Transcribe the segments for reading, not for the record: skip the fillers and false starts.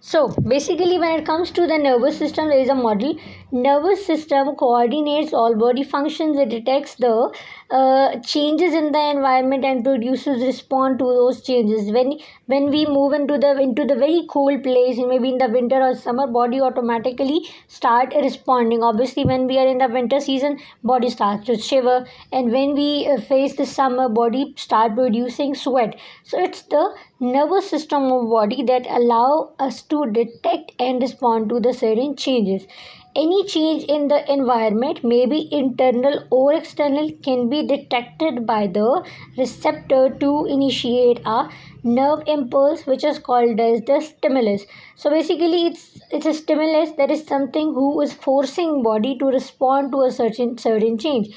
So basically, when it comes to the nervous system, there is a model. Nervous system coordinates all body functions. It detects the changes in the environment and produces respond to those changes. When we move into the very cold place, maybe in the winter or summer, body automatically start responding. Obviously, when we are in the winter season, body starts to shiver, and when we face the summer, body start producing sweat. So it's the nervous system of body that allow us to detect and respond to the certain changes. Any change in the environment, may be internal or external, can be detected by the receptor to initiate a nerve impulse, which is called as the stimulus. So basically, it's a stimulus, that is something who is forcing body to respond to a certain change.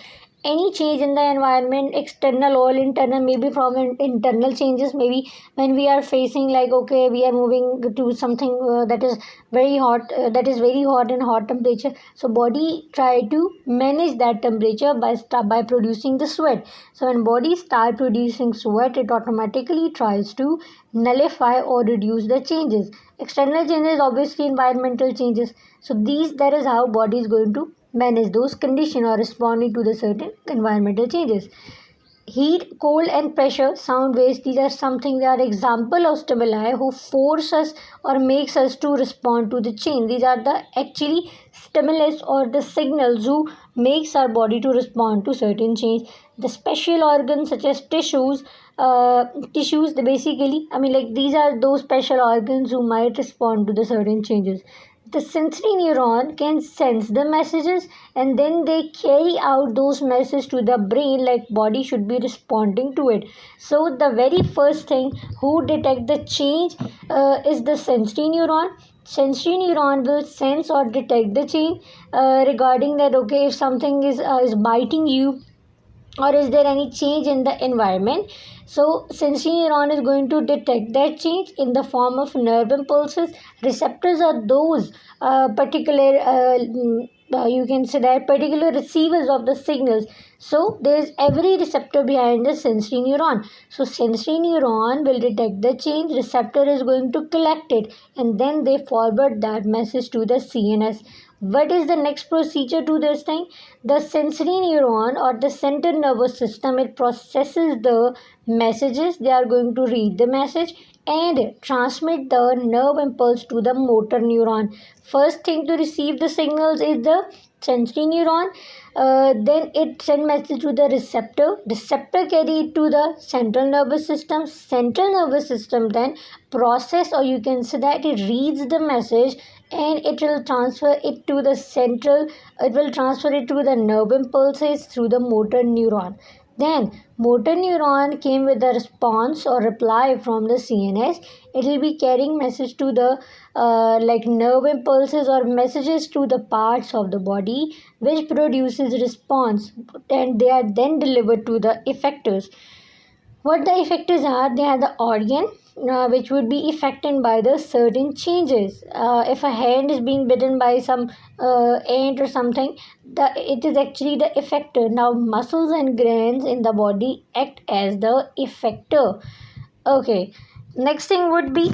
Any change in the environment, external or internal, maybe from internal changes, maybe when we are facing, like, okay, we are moving to something that is very hot, and hot temperature, so body try to manage that temperature by producing the sweat. So when body start producing sweat, it automatically tries to nullify or reduce the changes. External changes, obviously environmental changes. So that is how body is going to manage those conditions or responding to the certain environmental changes. Heat, cold, and pressure, sound waves, these are something, they are example of stimuli who force us or makes us to respond to the change. These are the actually stimulus or the signals who makes our body to respond to certain change. The special organs such as tissues, they basically, I mean, like, these are those special organs who might respond to the certain changes. The sensory neuron can sense the messages, and then they carry out those messages to the brain, like body should be responding to it. So the very first thing who detect the change is the sensory neuron. Sensory neuron will sense or detect the change regarding that, okay, if something is biting you, or is there any change in the environment. So sensory neuron is going to detect that change in the form of nerve impulses. Receptors are those particular you can say that particular receivers of the signals. So there is every receptor behind the sensory neuron. So sensory neuron will detect the change, receptor is going to collect it, and then they forward that message to the CNS. What is the next procedure to this thing? The sensory neuron or the central nervous system, it processes the messages. They are going to read the message and transmit the nerve impulse to the motor neuron. First thing to receive the signals is the sensory neuron. Then it send message to the receptor carry it to the central nervous system then process, or you can say that it reads the message, and it will transfer it to the central, it will transfer it to the nerve impulses through the motor neuron. Then motor neuron came with a response or reply from the CNS. It will be carrying message to the like nerve impulses or messages to the parts of the body which produces response, and they are then delivered to the effectors. What the effectors are? They are the organ which would be affected by the certain changes. If a hand is being bitten by some ant or something, it is actually the effector. Now muscles and glands in the body act as the effector. Okay, next thing would be,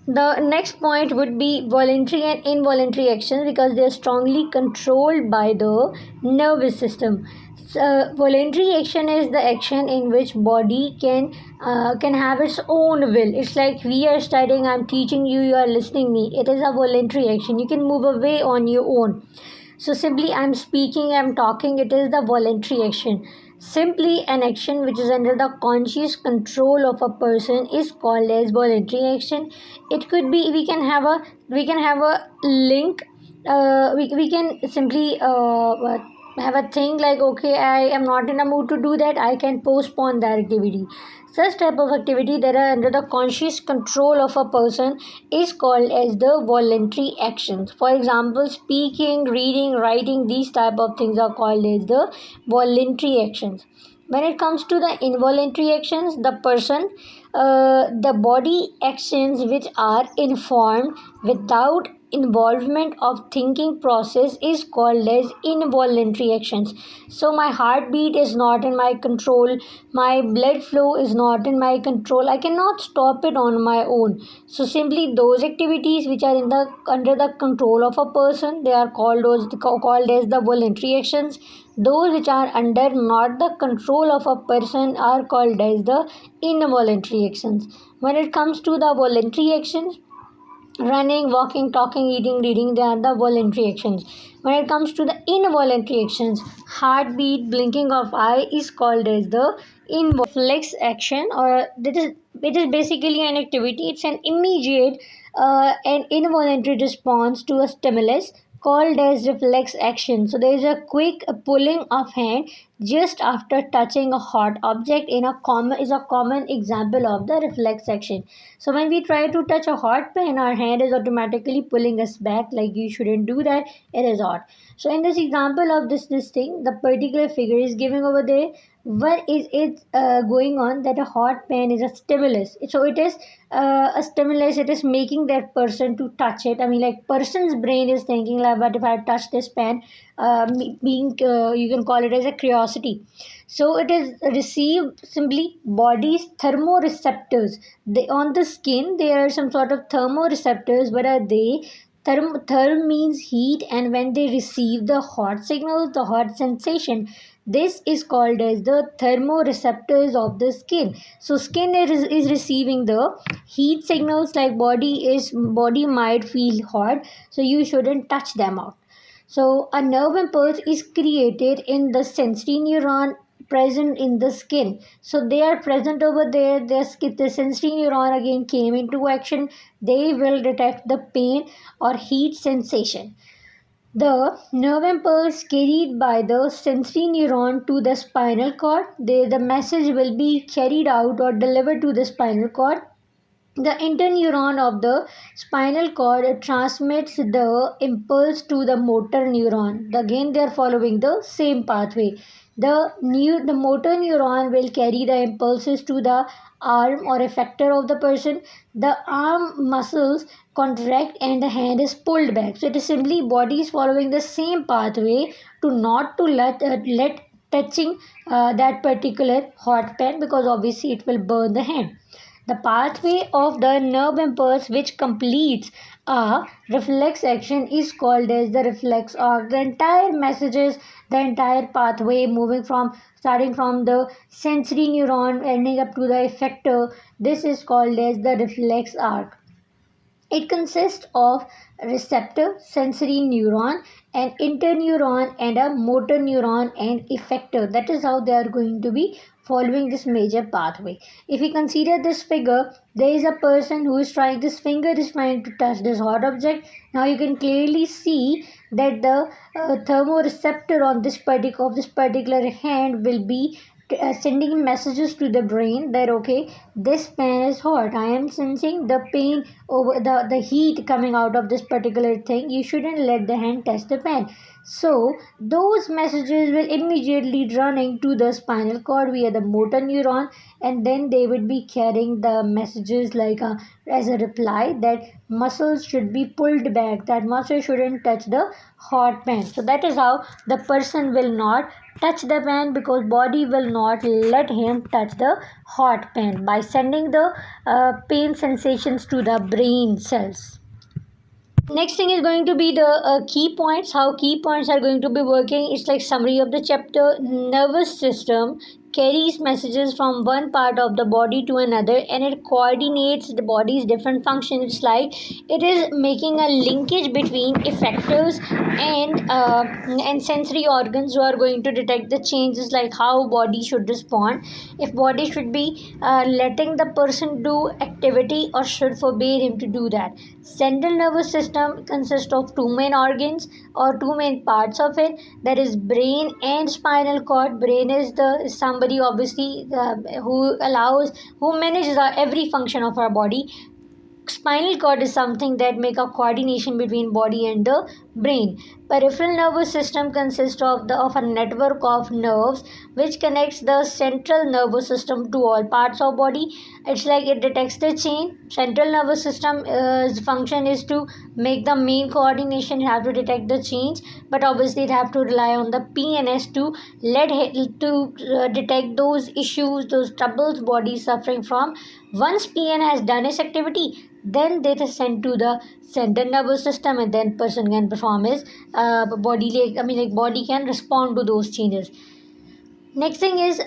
the next point would be voluntary and involuntary actions, because they are strongly controlled by the nervous system. Voluntary action is the action in which body can have its own will. It's like we are studying, I'm teaching you, you are listening me. It is a voluntary action. You can move away on your own. So simply I'm speaking, I'm talking, it is the voluntary action. Simply an action which is under the conscious control of a person is called as voluntary action. It could be, we can have a link, we can simply have a thing like, okay, I am not in a mood to do that, I can postpone that activity. Such type of activity that are under the conscious control of a person is called as the voluntary actions. For example, speaking, reading, writing, these type of things are called as the voluntary actions. When it comes to the involuntary actions, the body actions which are informed without involvement of thinking process is called as involuntary actions. So my heartbeat is not in my control, my blood flow is not in my control, I cannot stop it on my own. So simply those activities which are in the under the control of a person, they are called as the voluntary actions. Those which are under not the control of a person are called as the involuntary actions. When it comes to the voluntary actions, running, walking, talking, eating, reading, they are the voluntary actions. When it comes to the involuntary actions, heartbeat, blinking of eye is called as the reflex action, or it is basically an activity. It's an immediate and involuntary response to a stimulus called as reflex action. So there is a quick pulling of hand just after touching a hot object in a common example of the reflex action. So when we try to touch a hot pan, our hand is automatically pulling us back, like you shouldn't do that, it is hot. So in this example of this thing, the particular figure is giving over there. What is it going on, that a hot pan is a stimulus? So it is a stimulus, it is making that person to touch it. I mean, like, person's brain is thinking like, what if I touch this pan? Being you can call it as a curiosity. So it is received simply body's thermoreceptors. They on the skin, there are some sort of thermoreceptors. What are they? Therm means heat, and when they receive the hot signal, the hot sensation, this is called as the thermoreceptors of the skin. So skin is receiving the heat signals, like body might feel hot, so you shouldn't touch them out. So a nerve impulse is created in the sensory neuron present in the skin. So they are present over there. The sensory neuron again came into action. They will detect the pain or heat sensation. The nerve impulse carried by the sensory neuron to the spinal cord. The message will be carried out or delivered to the spinal cord. The interneuron of the spinal cord transmits the impulse to the motor neuron. Again, they are following the same pathway. The motor neuron will carry the impulses to the arm or effector of the person. The arm muscles contract and the hand is pulled back. So it is simply body is following the same pathway to not to let touching that particular hot pan, because obviously it will burn the hand. The pathway of the nerve impulse which completes a reflex action is called as the reflex arc. The entire messages, the entire pathway moving from starting from the sensory neuron ending up to the effector, this is called as the reflex arc. It consists of receptor, sensory neuron, an interneuron, and a motor neuron and effector. That is how they are going to be following this major pathway. If we consider this figure, there is a person who is trying, this finger is trying to touch this hot object. Now you can clearly see that the thermoreceptor on this particular hand will be sending messages to the brain that, okay, this pan is hot, I am sensing the pain over the heat coming out of this particular thing, you shouldn't let the hand touch the pan. So those messages will immediately running to the spinal cord via the motor neuron, and then they would be carrying the messages like as a reply that muscles should be pulled back, that muscle shouldn't touch the hot pan. So that is how the person will not touch the pan, because body will not let him touch the hot pan by sending the pain sensations to the brain cells. Next thing is going to be the key points, how key points are going to be working. It's like summary of the chapter. Nervous system carries messages from one part of the body to another, and it coordinates the body's different functions. It's like it is making a linkage between effectors and sensory organs who are going to detect the changes, like how body should respond, if body should be letting the person do activity or should forbid him to do that. Central nervous system consists of two main organs or two main parts of it, that is brain and spinal cord. Brain is somebody obviously who manages every function of our body. Spinal cord is something that make a coordination between body and the brain. Peripheral nervous system consists of a network of nerves which connects the central nervous system to all parts of body. It's like it detects the chain. Central nervous system function is to make the main coordination, have to detect the change, but obviously it have to rely on the PNS to detect those issues, those troubles body suffering from. Once PN has done its activity, then they are sent to the central nervous system, and then person can perform his body can respond to those changes. Next thing is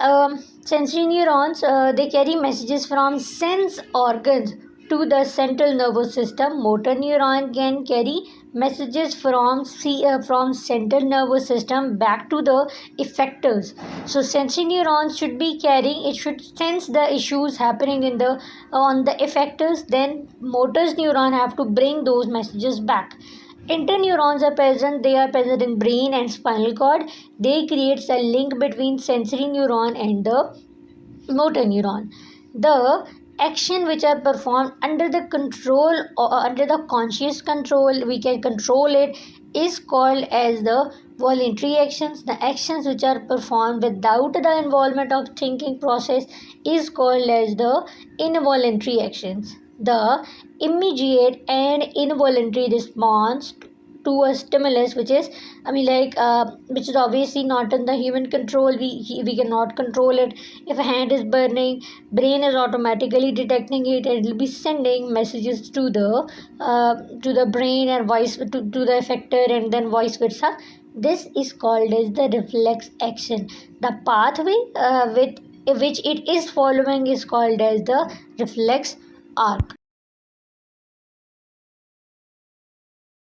sensory neurons. They carry messages from sense organs to the central nervous system. Motor neuron can carry messages from central nervous system back to the effectors. So sensory neurons should be carrying. It should sense the issues happening in the on the effectors. Then motor neuron have to bring those messages back. Interneurons are present. They are present in brain and spinal cord. They create a link between sensory neuron and the motor neuron. The action which are performed under the control or under the conscious control, we can control it, is called as the voluntary actions. The actions which are performed without the involvement of thinking process is called as the involuntary actions. The immediate and involuntary response to a stimulus which is which is obviously not in the human control. We cannot control it. If a hand is burning, brain is automatically detecting it and it will be sending messages to the brain and to the effector, and then vice versa. This is called as the reflex action. The pathway with which it is following is called as the reflex arc.